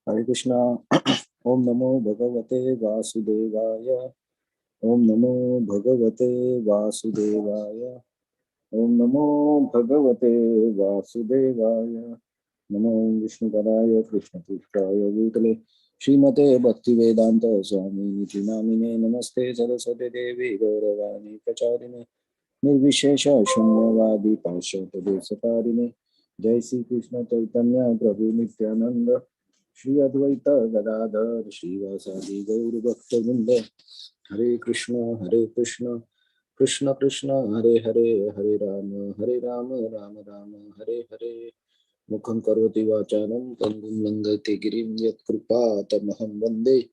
Hare Krishna. Om Namo Bhagavate Vasudevaya. Om Namo Bhagavate Vasudevaya. Om Namo Bhagavate Vasudevaya. Namo Vishnu Padaya Krishna Tushtaya Bhutale Srimate Bhaktivedanta Swami Niti Namine Namaste Saraswati Devi Gauravani Pracharine Nirvishesha Shunyavadi Paschata Desatarine Jai Sri Krishna Chaitanya Prabhu Nityananda Shri Advaita Gadadhar Srivasadi Gaur Bhakta Hare Krishna Krishna Krishna Hare Hare Hare Rama Rama Rama Hare Hare Mukham Karoti Vacharam Pangum Langate Girim Yat Kripa Tamaham Vande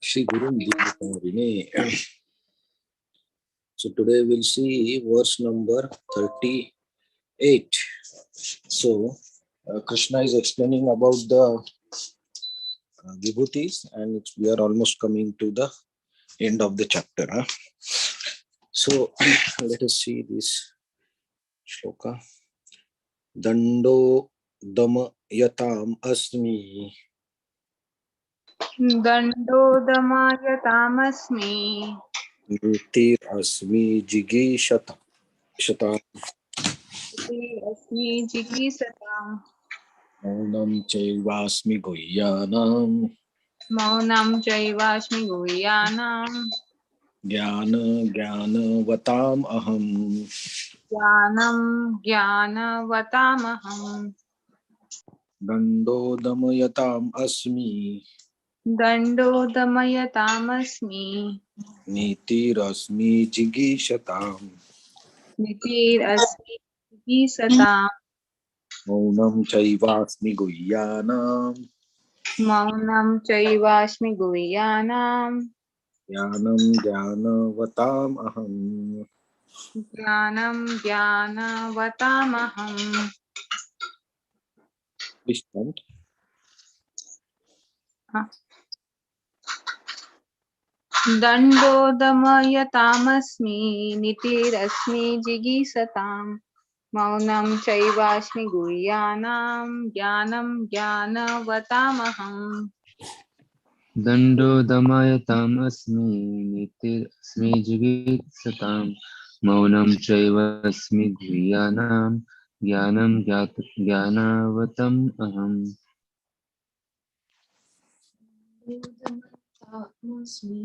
Shri Gurum Dipavine. So today we'll see verse number 38. So Krishna is explaining about the Vibhutis, and we are almost coming to the end of the chapter. So let us see this shloka. Dando dama yatam asmi दण्डोदमायतामस्मि nitir asmi jigishata shata अस्मि जिगीषताम् maunam chaivasmi guhyanam मौनं चैवास्मि गुह्यानां ज्ञानवताम aham. ज्ञानं ज्ञानवतामहम् Dando dama yatam asmi दण्डोदमयतामस्मि nitir asmi jigishatam नितिरस्मि जिगीषताम् maunam chaivasmi guhyanam मौनं चैवास्मि गुह्यानां Jnanam Jnanavatam Aham. ज्ञानं ज्ञानवतामहम् Please count. दण्डोदमयतामस्मि नितिरस्मि जिगीषताम् मौनं चैवास्मि गुह्यानां ज्ञानं ज्ञानवतामहम् दण्डो दमयतामस्मि नीतिरस्मि जिगीषतां मौनं चैवास्मि गुह्यानां ज्ञानं ज्ञानवतम् अहम् दमयतामस्मि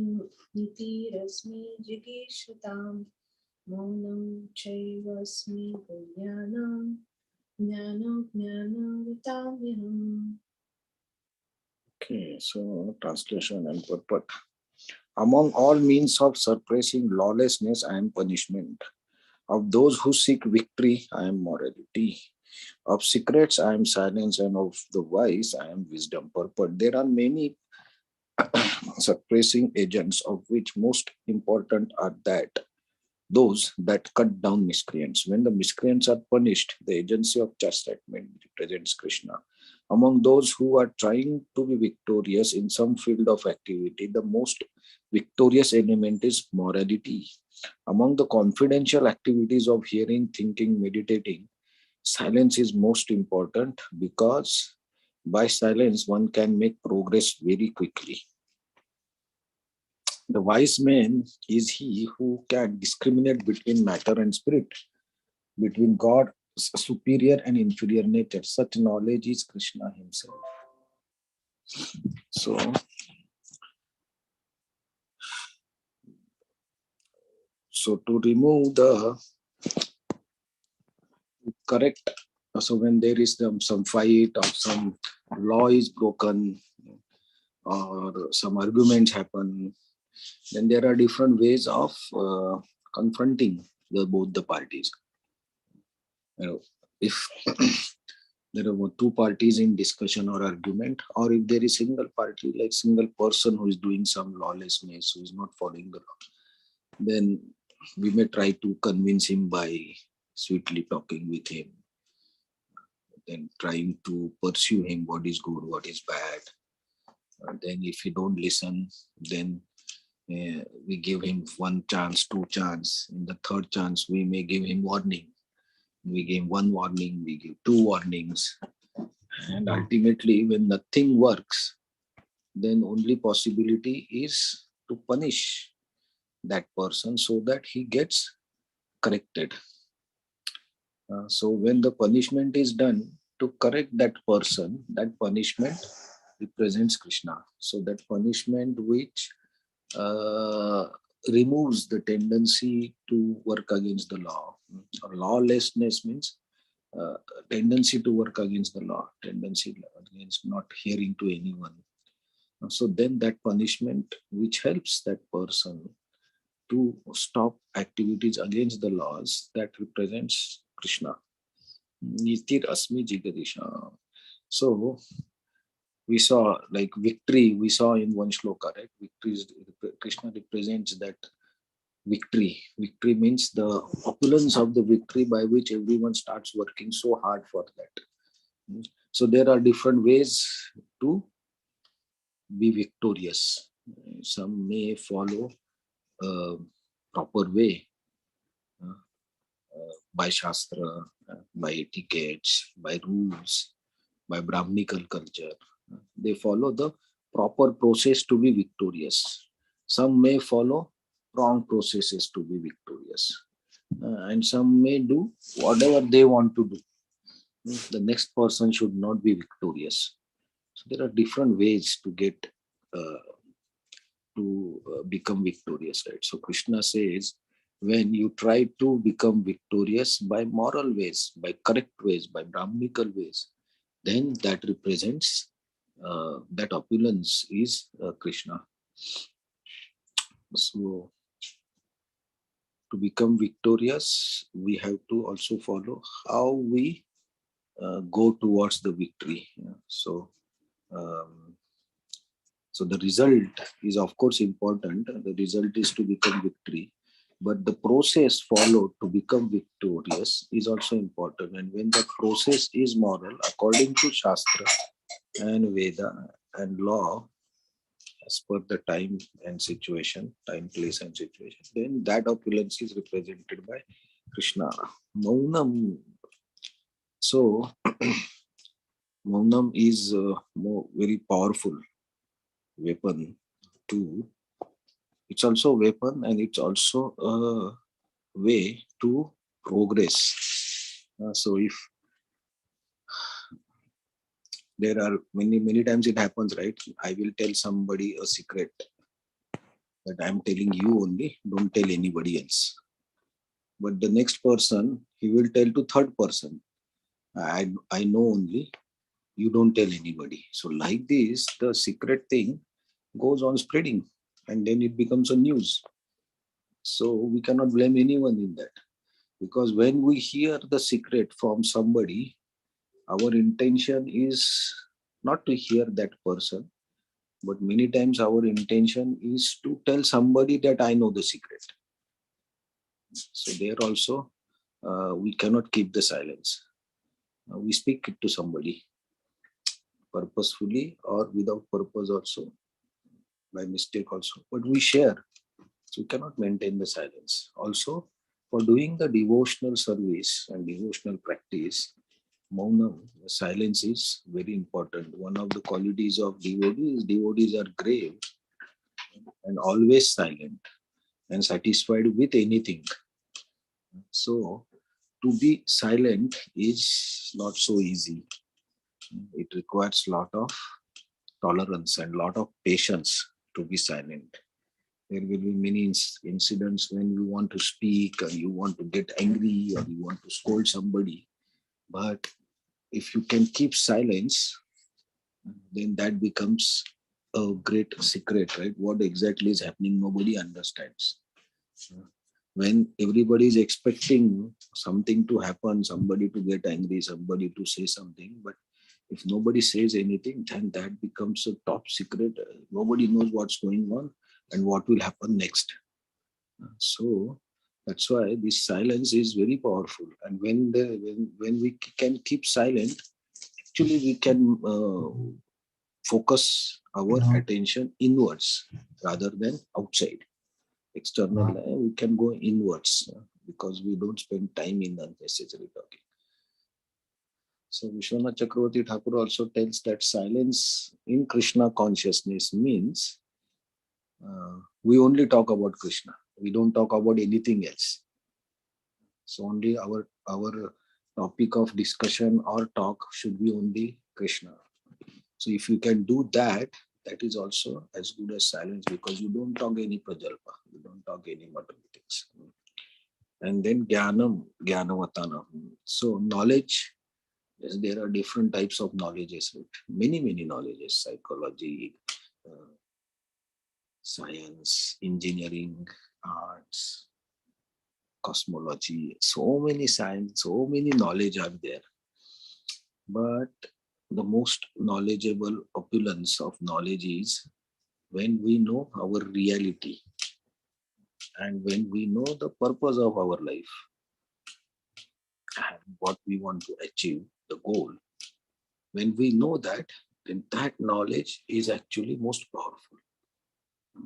नितिरस्मि जिगीषतां मौनं चैवास्मि गुह्यानां ज्ञानवताम्यहम्. Okay, so translation and purport. Among all means of suppressing lawlessness, I am punishment. Of those who seek victory, I am morality. Of secrets, I am silence, and of the wise, I am wisdom. Purport. There are many suppressing agents, of which most important are those that cut down miscreants. When the miscreants are punished, the agency of chastisement represents Krishna. Among those who are trying to be victorious in some field of activity, the most victorious element is morality. Among the confidential activities of hearing, thinking, meditating, silence is most important because by silence one can make progress very quickly. The wise man is he who can discriminate between matter and spirit, between God's superior and inferior nature. Such knowledge is Krishna himself. So to remove the correct, so when there is some fight or some law is broken or some arguments happen, then there are different ways of confronting both the parties. If there are two parties in discussion or argument, or if there is single party, like single person who is doing some lawlessness, who is not following the law, then we may try to convince him by sweetly talking with him, then trying to pursue him what is good, what is bad. Then if he don't listen, then we give him one chance, two chance. In the third chance, we may give him warning. We give one warning, we give two warnings. And ultimately, when nothing works, then only possibility is to punish that person so that he gets corrected. So when the punishment is done to correct that person, that punishment represents Krishna. So that punishment which uh, removes the tendency to work against the law. Lawlessness means tendency to work against the law, tendency against not hearing to anyone. So then that punishment which helps that person to stop activities against the laws, that represents Krishna. Nitir Asmi Jigadisha. So we saw like victory, we saw in one shloka, right? Victory is, Krishna represents that victory. Victory means the opulence of the victory by which everyone starts working so hard for that. So there are different ways to be victorious. Some may follow a proper way by Shastra, by etiquettes, by rules, by Brahminical culture. They follow the proper process to be victorious. Some may follow wrong processes to be victorious. And some may do whatever they want to do. The next person should not be victorious. So there are different ways to get become victorious, right? So Krishna says, when you try to become victorious by moral ways, by correct ways, by Brahminical ways, then that represents that opulence is Krishna. So to become victorious, we have to also follow how we go towards the victory. Um, so the result is of course important. The result is to become victory, but the process followed to become victorious is also important. And when that process is moral, according to Shastra and Veda and law, as per the time and situation, time, place, and situation, then that opulence is represented by Krishna. Maunam. So, Maunam is more very powerful weapon to. It's also a weapon and it's also a way to progress. So, if there are many times it happens, right? I will tell somebody a secret that I'm telling you only, don't tell anybody else. But the next person, he will tell to third person, I know only, you don't tell anybody. So like this, the secret thing goes on spreading and then it becomes a news. So we cannot blame anyone in that. Because when we hear the secret from somebody, our intention is not to hear that person, but many times our intention is to tell somebody that I know the secret. So there also, we cannot keep the silence. We speak it to somebody purposefully or without purpose also, by mistake also, but we share. So we cannot maintain the silence. Also, for doing the devotional service and devotional practice, Maunam, silence is very important. One of the qualities of devotees are grave and always silent and satisfied with anything. So to be silent is not so easy. It requires a lot of tolerance and lot of patience to be silent. There will be many incidents when you want to speak or you want to get angry or you want to scold somebody. But if you can keep silence, then that becomes a great secret, right? What exactly is happening, nobody understands. When everybody is expecting something to happen, somebody to get angry, somebody to say something, but if nobody says anything, then that becomes a top secret. Nobody knows what's going on and what will happen next. So that's why this silence is very powerful. And when we can keep silent, actually we can focus our attention inwards rather than outside. External, we can go inwards because we don't spend time in unnecessary talking. So Vishwanath Chakravarti Thakur also tells that silence in Krishna consciousness means we only talk about Krishna. We don't talk about anything else. So only our topic of discussion or talk should be only Krishna. So if you can do that, that is also as good as silence, because you don't talk any prajalpa, you don't talk any mathematics. And then jnanam, jnanavatana. So knowledge, yes, there are different types of knowledges, right? Many knowledges: psychology, uh, science, engineering, arts, cosmology. So many science, so many knowledge are there. But the most knowledgeable opulence of knowledge is when we know our reality and when we know the purpose of our life and what we want to achieve, the goal. When we know that, then that knowledge is actually most powerful.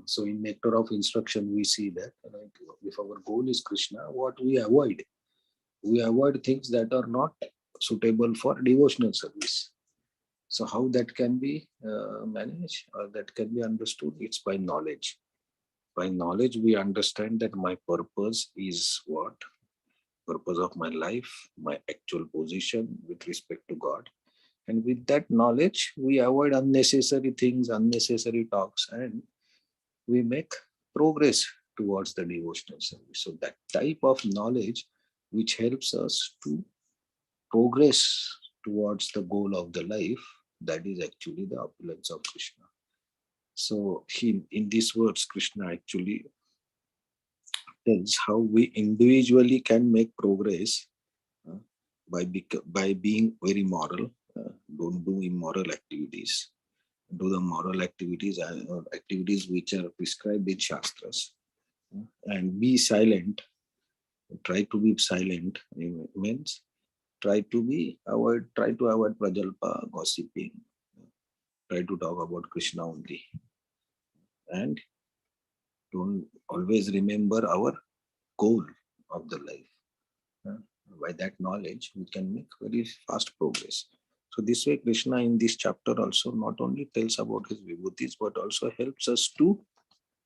So in Nectar of Instruction, we see that like, if our goal is Krishna, what we avoid? We avoid things that are not suitable for devotional service. So how that can be managed or that can be understood? It's by knowledge. By knowledge, we understand that my purpose is what? Purpose of my life, my actual position with respect to God. And with that knowledge, we avoid unnecessary things, unnecessary talks, and we make progress towards the devotional service. So that type of knowledge which helps us to progress towards the goal of the life, that is actually the opulence of Krishna. So in these words, Krishna actually tells how we individually can make progress uh, by being very moral. Don't do immoral activities. Do the moral activities or activities which are prescribed in Shastras. And be silent. Try to be silent. Means try to avoid prajalpa, gossiping. Try to talk about Krishna only. And don't always remember our goal of the life. By that knowledge, we can make very fast progress. So this way, Krishna in this chapter also not only tells about his vibhutis, but also helps us to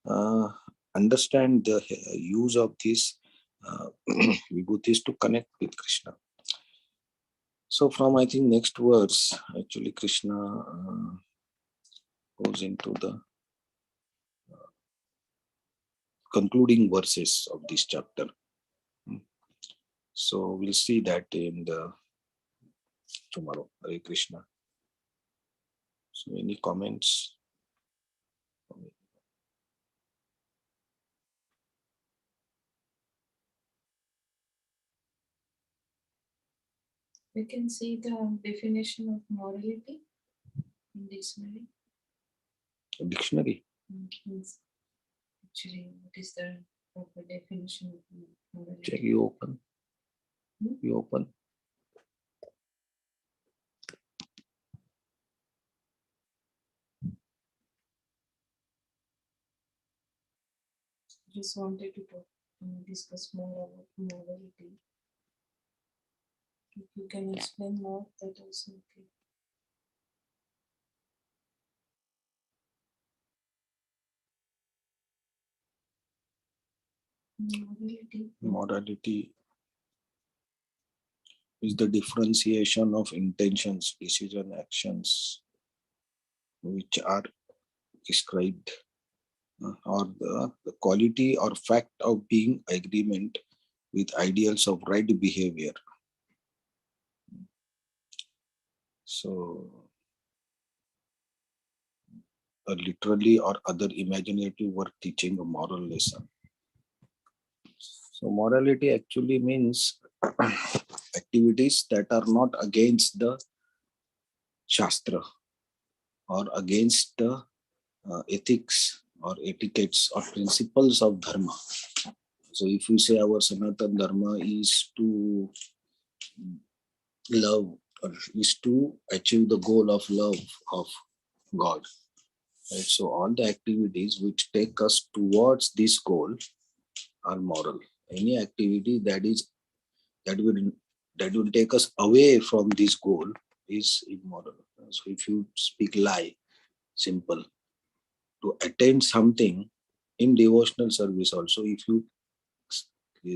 uh, understand the use of these vibhutis to connect with Krishna. So from I think next verse, actually Krishna goes into the concluding verses of this chapter. So we'll see that in the tomorrow. Hare Krishna. So any comments? We can see the definition of morality in dictionary. Dictionary. Means actually, what is the proper definition of morality? Check, you open. Hmm? You open. Just wanted to talk, discuss more about morality. If you can explain more, that also okay. Morality. Morality is the differentiation of intentions, decision, actions which are described, or the quality or fact of being agreement with ideals of right behavior. So literally or other imaginative word teaching a moral lesson. So morality actually means activities that are not against the Shastra or against the ethics or etiquettes or principles of dharma. So if we say our Sanatana Dharma is to love or is to achieve the goal of love of God. Right? So all the activities which take us towards this goal are moral. Any activity that will that will take us away from this goal is immoral. So if you speak lie, simple, to attain something in devotional service also, if you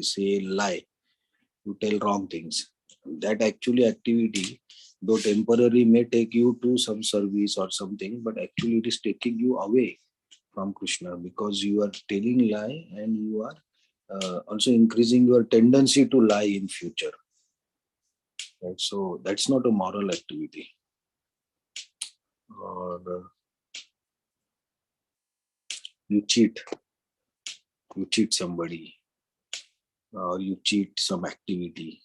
say lie, you tell wrong things, that actually activity, though temporary may take you to some service or something, but actually it is taking you away from Krishna, because you are telling lie and you are also increasing your tendency to lie in future. Right? So that's not a moral activity. Or you cheat somebody, or you cheat some activity.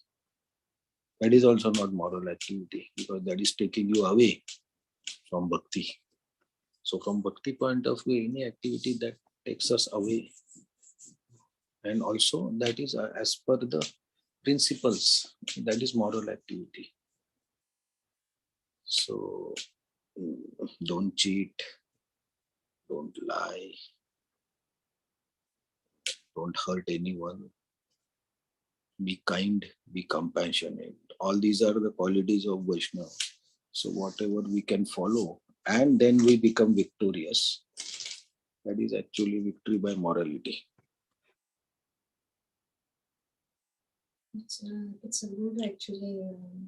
That is also not moral activity, because that is taking you away from bhakti. So from bhakti point of view, any activity that takes us away, and also that is as per the principles, that is moral activity. So don't cheat, don't lie, don't hurt anyone, be kind, be compassionate. All these are the qualities of Vaishnava. So whatever we can follow, and then we become victorious. That is actually victory by morality. It's a good actually.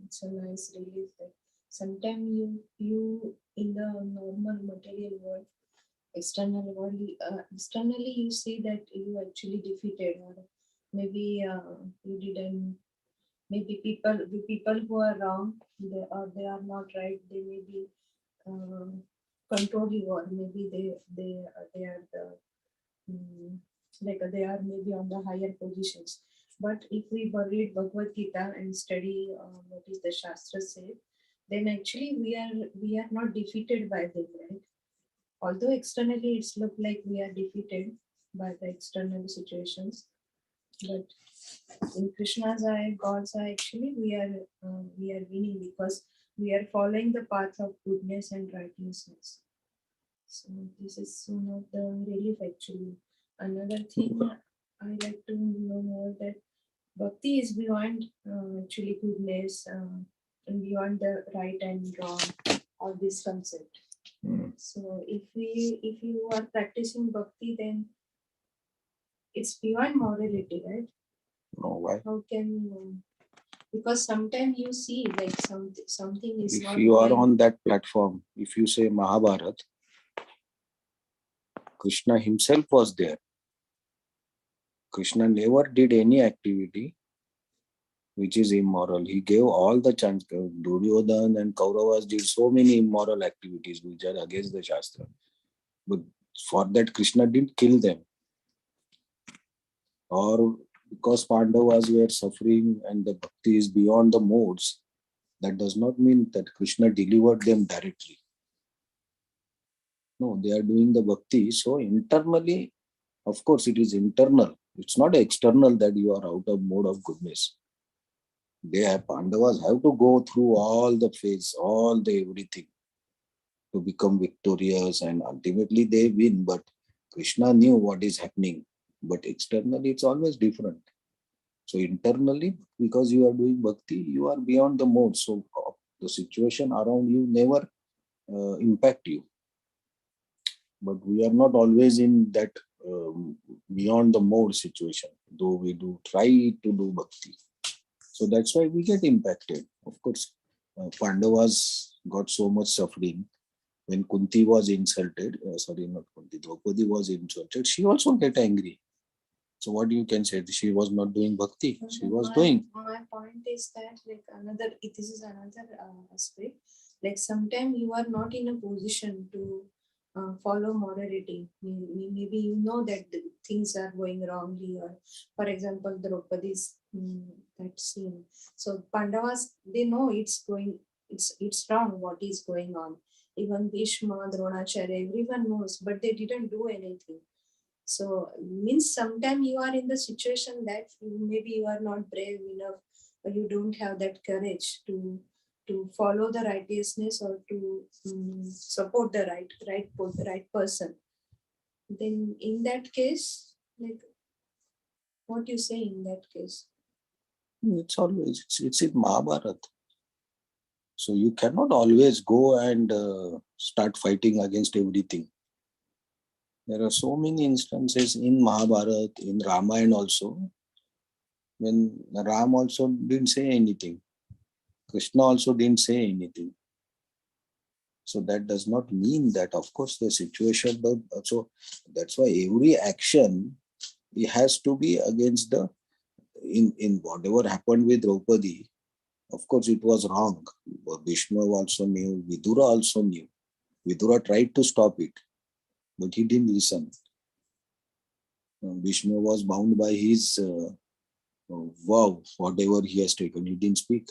It's a nice relief that sometimes you in the normal material world, externally you see that you actually defeated, or maybe you didn't. Maybe people who are wrong, they are not right. They may be control you, or maybe they are the like they are maybe on the higher positions. But if we read Bhagavad Gita and study what is the Shastra say, then actually we are not defeated by them, right? Although externally it's look like we are defeated by the external situations, but in Krishna's eye, God's eye, actually we are winning because we are following the path of goodness and righteousness. So this is one of the relief actually. Another thing I like to know more that bhakti is beyond actually goodness and beyond the right and wrong, all this concept. So if you are practicing bhakti, then it's beyond morality, right? No, why? How can because sometimes you see like something is If not you are going. on that platform, if you say Mahabharat, Krishna himself was there. Krishna never did any activity which is immoral. He gave all the chance. Duryodhana and Kauravas did so many immoral activities which are against the Shastra. But for that, Krishna didn't kill them. Or because Pandavas were suffering and the bhakti is beyond the modes, that does not mean that Krishna delivered them directly. No, they are doing the bhakti. So internally, of course, it is internal. It's not external that you are out of mode of goodness. Pandavas have to go through all the phase, all the everything to become victorious, and ultimately they win. But Krishna knew what is happening. But externally, it's always different. So internally, because you are doing bhakti, you are beyond the mode. So the situation around you never impact you. But we are not always in that beyond the mode situation, though we do try to do bhakti. So that's why we get impacted. Of course, Pandavas got so much suffering. When Kunti was insulted, sorry, not Kunti, Draupadi was insulted, she also get angry. So what you can say? She was not doing bhakti. She was doing. My point is that like this is another aspect. Like sometimes you are not in a position to follow morality. Maybe you know that the things are going wrongly, or for example, Draupadi's that scene. So Pandavas, they know it's wrong what is going on. Even Bhishma, Dronacharya, everyone knows, but they didn't do anything. So means sometimes you are in the situation that maybe you are not brave enough, or you don't have that courage to follow the righteousness, or to support the right person. Then in that case, like what you say in that case? It's always, it's in Mahabharata. So you cannot always go and start fighting against everything. There are so many instances in Mahabharata, in Ramayana also, when Ram also didn't say anything. Krishna also didn't say anything. So that does not mean that, of course, the situation. So that's why every action, it has to be against the, in whatever happened with Draupadi. Of course, it was wrong. Bhishma also knew. Vidura also knew. Vidura tried to stop it, but he didn't listen. Bhishma was bound by his vow, whatever he has taken. He didn't speak.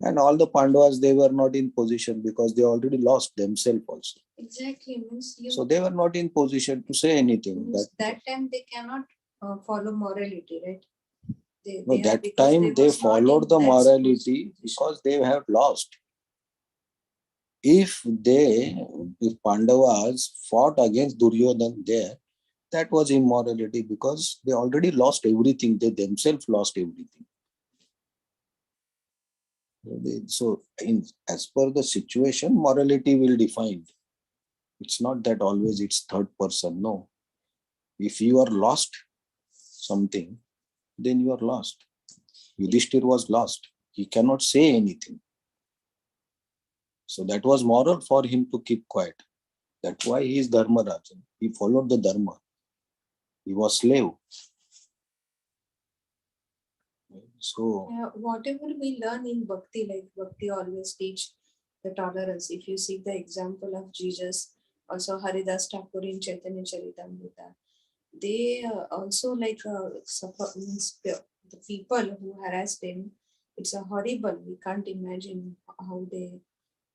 And all the Pandavas, they were not in position because they already lost themselves also. Exactly. Means you, So they were not in position to say anything. that time they cannot follow morality, right? No, are- that because time they was not followed in the that morality position. because they have lost. If Pandavas fought against Duryodhana there, that was immorality because they already lost everything. They themselves lost everything. So, as per the situation, morality will define. It's not that always it's third person. No. If you are lost something, then you are lost. Yudhishthir was lost. He cannot say anything. So that was moral for him to keep quiet. That's why he is Dharmaraja. He followed the Dharma. He was slave. So Whatever we learn in bhakti, like bhakti always teach the tolerance. If you see the example of Jesus, also Haridas Thakur in Chaitanya Charitamrita, they also like suffer, means the people who harassed him. It's a horrible. We can't imagine how they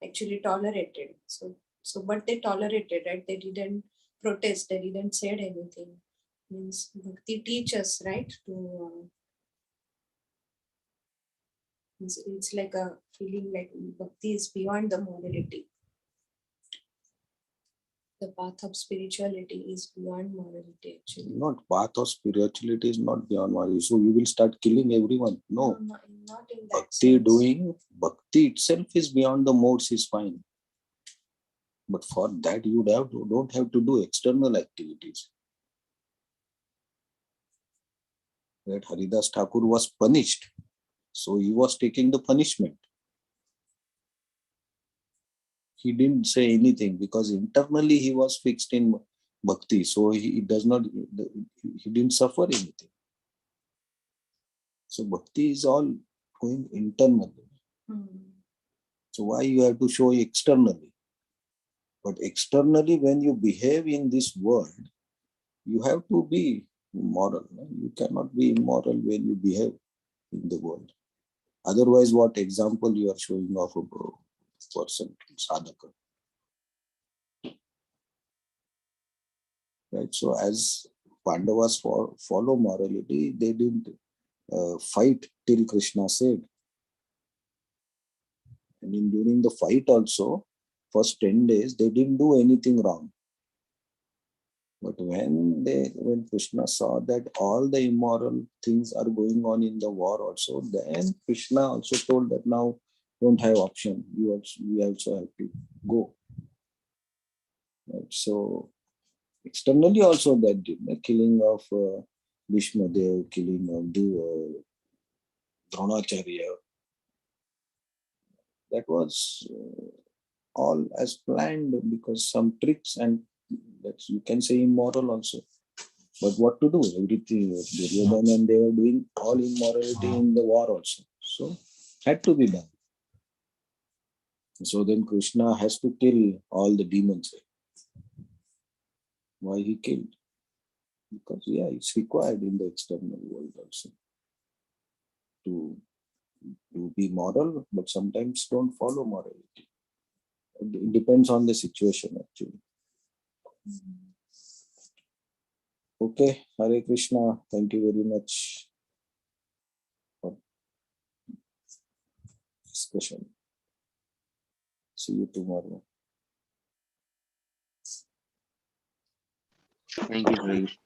actually tolerated. So but they tolerated, right? They didn't protest. They didn't say anything. Means bhakti teaches, right? To it's like a feeling like bhakti is beyond the morality. The path of spirituality is beyond morality, actually. not path of spirituality is not beyond morality. So you will start killing everyone. No. Not in that Bhakti sense. doing, bhakti itself is beyond the modes is fine. But for that you don't have to do external activities. That Haridas Thakur was punished. So he was taking the punishment. He didn't say anything because internally he was fixed in bhakti. So he didn't suffer anything. So bhakti is all going internally. So why you have to show externally? But externally, when you behave in this world, you have to be moral. You cannot be immoral when you behave in the world. Otherwise, what example you are showing of a person, sadhaka? Right. So as Pandavas follow morality, they didn't fight till Krishna said. And during the fight also, first 10 days, they didn't do anything wrong. But when Krishna saw that all the immoral things are going on in the war also, then Krishna also told that now don't have option. We also have to go. Right? So externally also that the killing of Bhishma Dev, killing of Dronacharya, that was all as planned because some tricks and that's you can say immoral also. But what to do? Everything Duryodhana and they were doing all immorality in the war also. So had to be done. So then Krishna has to kill all the demons. Why he killed? Because it's required in the external world also to be moral, but sometimes don't follow morality. It depends on the situation actually. Okay, Hare Krishna. Thank you very much for discussion. See you tomorrow. Thank you, Hare Krishna.